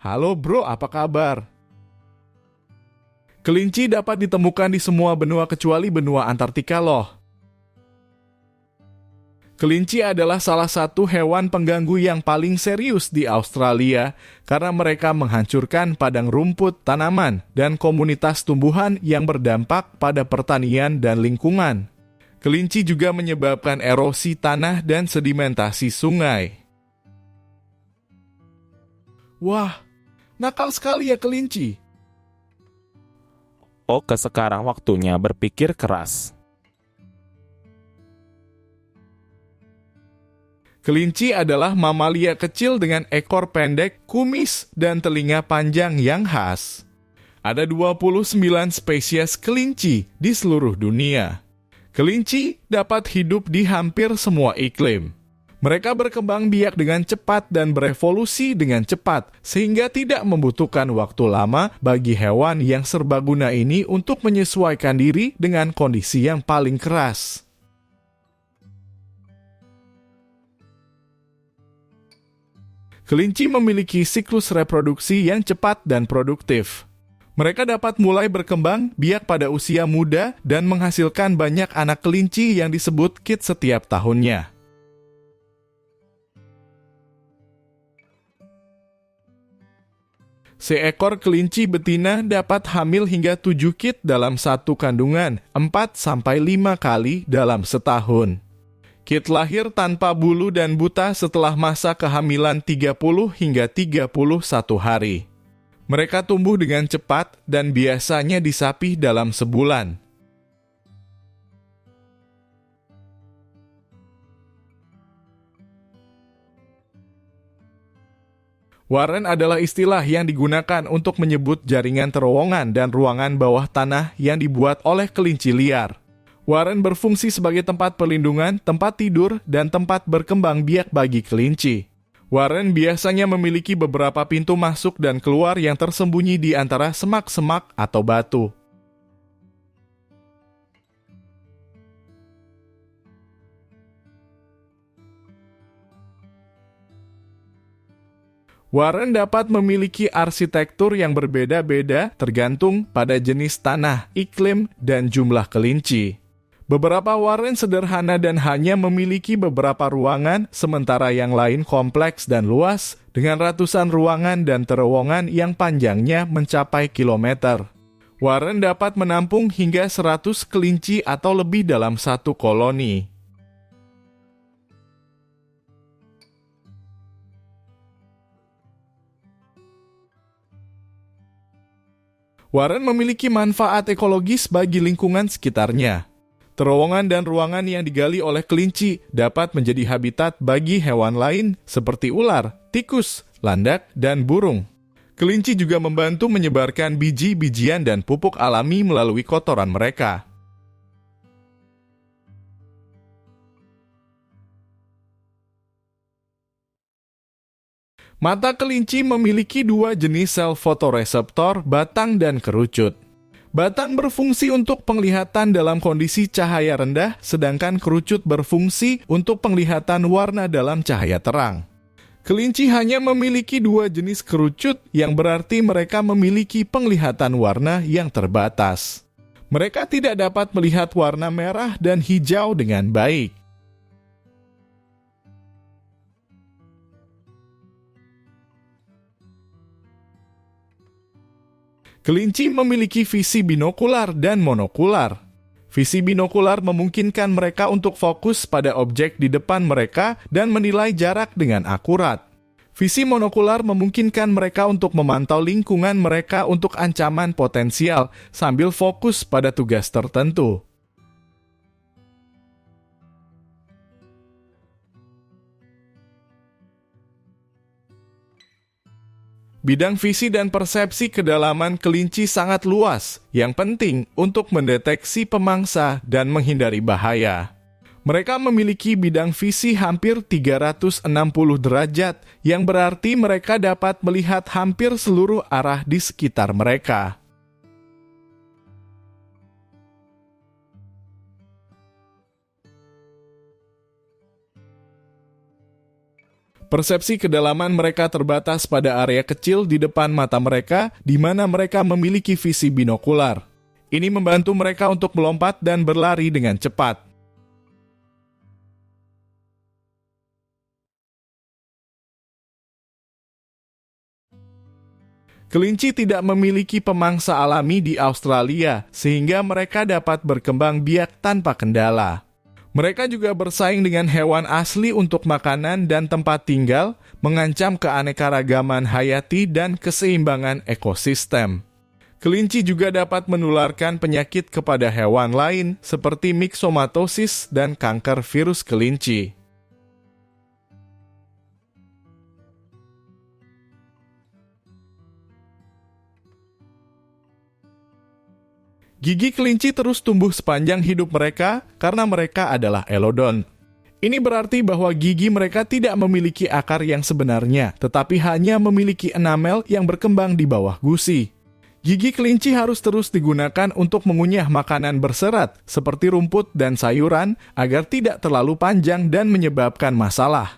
Halo bro, apa kabar? Kelinci dapat ditemukan di semua benua kecuali benua Antartika loh. Kelinci adalah salah satu hewan pengganggu yang paling serius di Australia karena mereka menghancurkan padang rumput, tanaman, dan komunitas tumbuhan yang berdampak pada pertanian dan lingkungan. Kelinci juga menyebabkan erosi tanah dan sedimentasi sungai. Wah, nakal sekali ya kelinci. Oke, sekarang waktunya berpikir keras. Kelinci adalah mamalia kecil dengan ekor pendek, kumis, dan telinga panjang yang khas. Ada 29 spesies kelinci di seluruh dunia. Kelinci dapat hidup di hampir semua iklim. Mereka berkembang biak dengan cepat dan berevolusi dengan cepat, sehingga tidak membutuhkan waktu lama bagi hewan yang serbaguna ini untuk menyesuaikan diri dengan kondisi yang paling keras. Kelinci memiliki siklus reproduksi yang cepat dan produktif. Mereka dapat mulai berkembang biak pada usia muda dan menghasilkan banyak anak kelinci yang disebut kit setiap tahunnya. Seekor kelinci betina dapat hamil hingga 7 kit dalam satu kandungan, 4-5 kali dalam setahun. Kit lahir tanpa bulu dan buta setelah masa kehamilan 30 hingga 31 hari. Mereka tumbuh dengan cepat dan biasanya disapih dalam sebulan. Warren adalah istilah yang digunakan untuk menyebut jaringan terowongan dan ruangan bawah tanah yang dibuat oleh kelinci liar. Warren berfungsi sebagai tempat perlindungan, tempat tidur, dan tempat berkembang biak bagi kelinci. Warren biasanya memiliki beberapa pintu masuk dan keluar yang tersembunyi di antara semak-semak atau batu. Warren dapat memiliki arsitektur yang berbeda-beda tergantung pada jenis tanah, iklim, dan jumlah kelinci. Beberapa warren sederhana dan hanya memiliki beberapa ruangan, sementara yang lain kompleks dan luas, dengan ratusan ruangan dan terowongan yang panjangnya mencapai kilometer. Warren dapat menampung hingga 100 kelinci atau lebih dalam satu koloni. Warren memiliki manfaat ekologis bagi lingkungan sekitarnya. Terowongan dan ruangan yang digali oleh kelinci dapat menjadi habitat bagi hewan lain seperti ular, tikus, landak, dan burung. Kelinci juga membantu menyebarkan biji-bijian dan pupuk alami melalui kotoran mereka. Mata kelinci memiliki dua jenis sel fotoreseptor, batang dan kerucut. Batang berfungsi untuk penglihatan dalam kondisi cahaya rendah, sedangkan kerucut berfungsi untuk penglihatan warna dalam cahaya terang. Kelinci hanya memiliki dua jenis kerucut, yang berarti mereka memiliki penglihatan warna yang terbatas. Mereka tidak dapat melihat warna merah dan hijau dengan baik. Kelinci memiliki visi binokular dan monokular. Visi binokular memungkinkan mereka untuk fokus pada objek di depan mereka dan menilai jarak dengan akurat. Visi monokular memungkinkan mereka untuk memantau lingkungan mereka untuk ancaman potensial sambil fokus pada tugas tertentu. Bidang visi dan persepsi kedalaman kelinci sangat luas, yang penting untuk mendeteksi pemangsa dan menghindari bahaya. Mereka memiliki bidang visi hampir 360 derajat, yang berarti mereka dapat melihat hampir seluruh arah di sekitar mereka. Persepsi kedalaman mereka terbatas pada area kecil di depan mata mereka, di mana mereka memiliki visi binokular. Ini membantu mereka untuk melompat dan berlari dengan cepat. Kelinci tidak memiliki pemangsa alami di Australia, sehingga mereka dapat berkembang biak tanpa kendala. Mereka juga bersaing dengan hewan asli untuk makanan dan tempat tinggal, mengancam keanekaragaman hayati dan keseimbangan ekosistem. Kelinci juga dapat menularkan penyakit kepada hewan lain seperti myxomatosis dan kanker virus kelinci. Gigi kelinci terus tumbuh sepanjang hidup mereka karena mereka adalah elodont. Ini berarti bahwa gigi mereka tidak memiliki akar yang sebenarnya, tetapi hanya memiliki enamel yang berkembang di bawah gusi. Gigi kelinci harus terus digunakan untuk mengunyah makanan berserat, seperti rumput dan sayuran, agar tidak terlalu panjang dan menyebabkan masalah.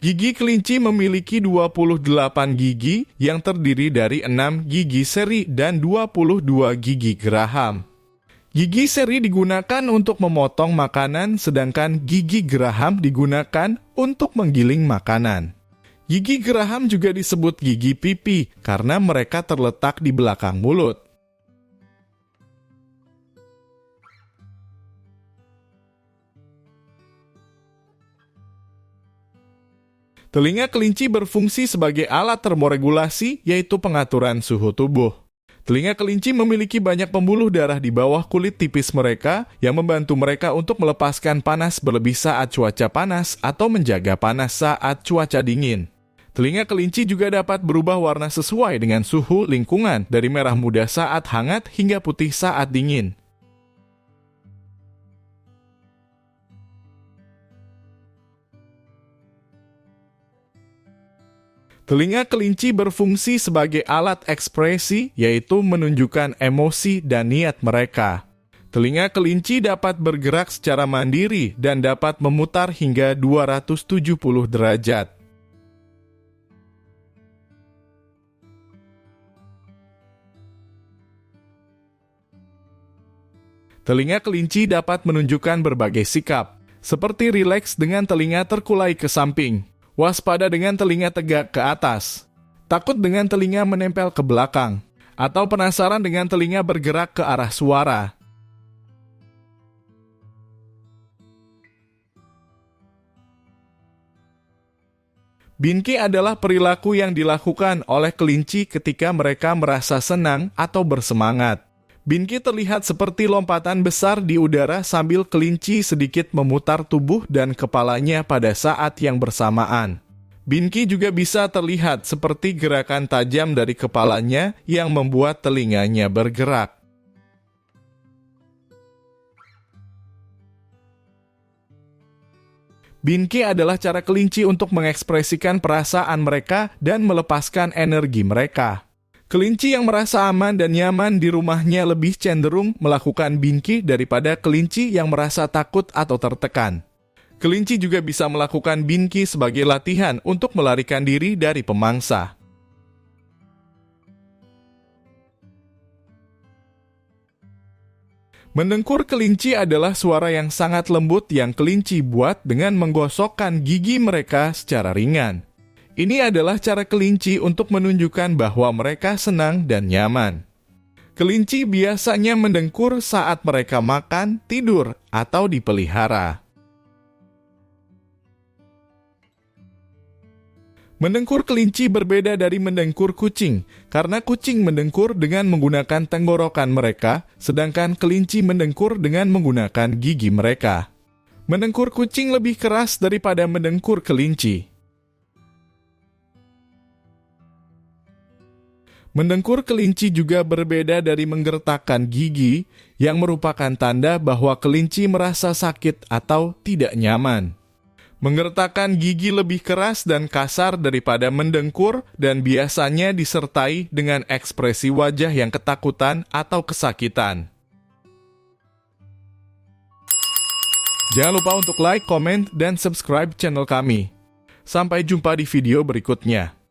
Gigi kelinci memiliki 28 gigi yang terdiri dari 6 gigi seri dan 22 gigi geraham. Gigi seri digunakan untuk memotong makanan, sedangkan gigi geraham digunakan untuk menggiling makanan. Gigi geraham juga disebut gigi pipi karena mereka terletak di belakang mulut. Telinga kelinci berfungsi sebagai alat termoregulasi, yaitu pengaturan suhu tubuh. Telinga kelinci memiliki banyak pembuluh darah di bawah kulit tipis mereka yang membantu mereka untuk melepaskan panas berlebih saat cuaca panas atau menjaga panas saat cuaca dingin. Telinga kelinci juga dapat berubah warna sesuai dengan suhu lingkungan, dari merah muda saat hangat hingga putih saat dingin. Telinga kelinci berfungsi sebagai alat ekspresi, yaitu menunjukkan emosi dan niat mereka. Telinga kelinci dapat bergerak secara mandiri dan dapat memutar hingga 270 derajat. Telinga kelinci dapat menunjukkan berbagai sikap, seperti rileks dengan telinga terkulai ke samping, waspada dengan telinga tegak ke atas, takut dengan telinga menempel ke belakang, atau penasaran dengan telinga bergerak ke arah suara. Binki adalah perilaku yang dilakukan oleh kelinci ketika mereka merasa senang atau bersemangat. Binki terlihat seperti lompatan besar di udara sambil kelinci sedikit memutar tubuh dan kepalanya pada saat yang bersamaan. Binki juga bisa terlihat seperti gerakan tajam dari kepalanya yang membuat telinganya bergerak. Binki adalah cara kelinci untuk mengekspresikan perasaan mereka dan melepaskan energi mereka. Kelinci yang merasa aman dan nyaman di rumahnya lebih cenderung melakukan binki daripada kelinci yang merasa takut atau tertekan. Kelinci juga bisa melakukan binki sebagai latihan untuk melarikan diri dari pemangsa. Mendengkur kelinci adalah suara yang sangat lembut yang kelinci buat dengan menggosokkan gigi mereka secara ringan. Ini adalah cara kelinci untuk menunjukkan bahwa mereka senang dan nyaman. Kelinci biasanya mendengkur saat mereka makan, tidur, atau dipelihara. Mendengkur kelinci berbeda dari mendengkur kucing, karena kucing mendengkur dengan menggunakan tenggorokan mereka, sedangkan kelinci mendengkur dengan menggunakan gigi mereka. Mendengkur kucing lebih keras daripada mendengkur kelinci. Mendengkur kelinci juga berbeda dari menggertakkan gigi, yang merupakan tanda bahwa kelinci merasa sakit atau tidak nyaman. Menggertakkan gigi lebih keras dan kasar daripada mendengkur dan biasanya disertai dengan ekspresi wajah yang ketakutan atau kesakitan. Jangan lupa untuk like, komen, dan subscribe channel kami. Sampai jumpa di video berikutnya.